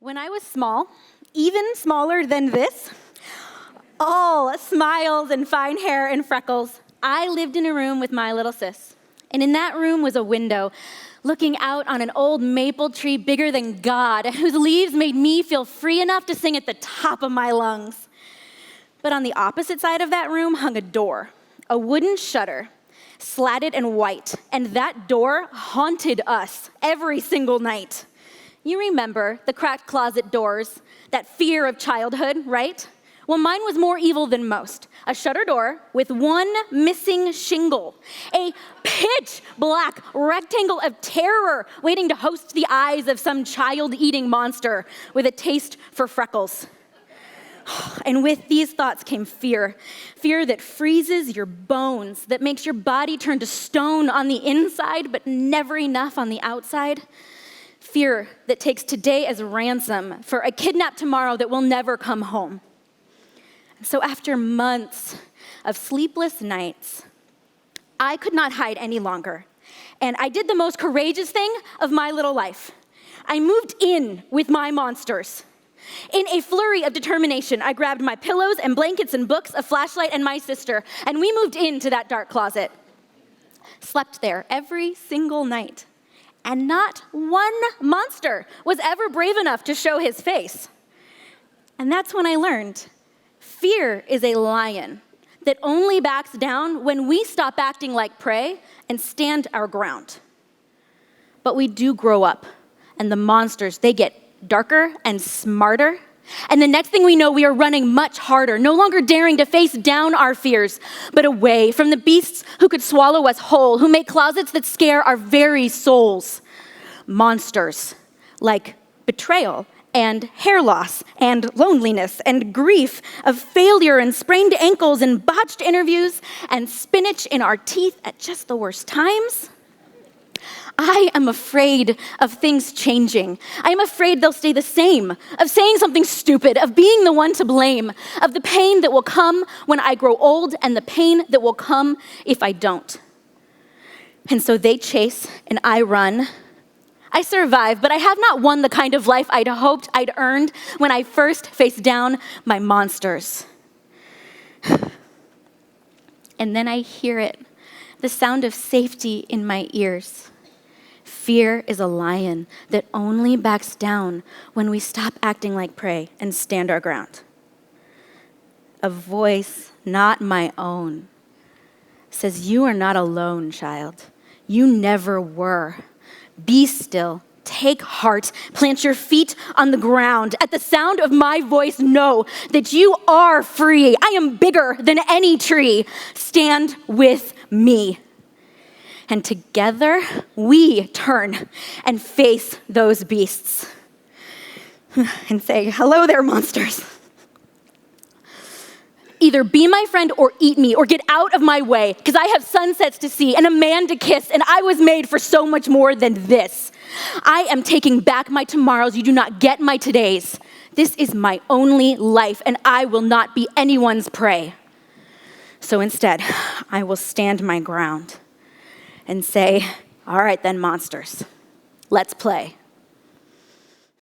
When I was small, even smaller than this, all smiles and fine hair and freckles, I lived in a room with my little sis. And in that room was a window looking out on an old maple tree bigger than God, whose leaves made me feel free enough to sing at the top of my lungs. But on the opposite side of that room hung a door, a wooden shutter, slatted and white, and that door haunted us every single night. You remember the cracked closet doors, that fear of childhood, right? Well, mine was more evil than most. A shutter door with one missing shingle, a pitch black rectangle of terror waiting to host the eyes of some child-eating monster with a taste for freckles. And with these thoughts came fear. Fear that freezes your bones, that makes your body turn to stone on the inside, but never enough on the outside. Fear that takes today as ransom for a kidnapped tomorrow that will never come home. So after months of sleepless nights, I could not hide any longer. And I did the most courageous thing of my little life. I moved in with my monsters. In a flurry of determination, I grabbed my pillows and blankets and books, a flashlight, and my sister, and we moved into that dark closet. Slept there every single night. And not one monster was ever brave enough to show his face. And that's when I learned fear is a lion that only backs down when we stop acting like prey and stand our ground. But we do grow up, and the monsters, they get darker and smarter. And the next thing we know, we are running much harder, no longer daring to face down our fears, but away from the beasts who could swallow us whole, who make closets that scare our very souls. Monsters like betrayal and hair loss and loneliness and grief of failure and sprained ankles and botched interviews and spinach in our teeth at just the worst times. I am afraid of things changing. I am afraid they'll stay the same, of saying something stupid, of being the one to blame, of the pain that will come when I grow old and the pain that will come if I don't. And so they chase and I run. I survive, but I have not won the kind of life I'd hoped I'd earned when I first faced down my monsters. And then I hear it, the sound of safety in my ears. Fear is a lion that only backs down when we stop acting like prey and stand our ground. A voice, not my own, says, "You are not alone, child. You never were. Be still, take heart, plant your feet on the ground. At the sound of my voice, know that you are free. I am bigger than any tree. Stand with me." And together, we turn and face those beasts and say, "Hello there, monsters. Either be my friend or eat me or get out of my way, because I have sunsets to see and a man to kiss, and I was made for so much more than this. I am taking back my tomorrows. You do not get my todays. This is my only life, and I will not be anyone's prey. So instead, I will stand my ground and say, all right then, monsters, let's play."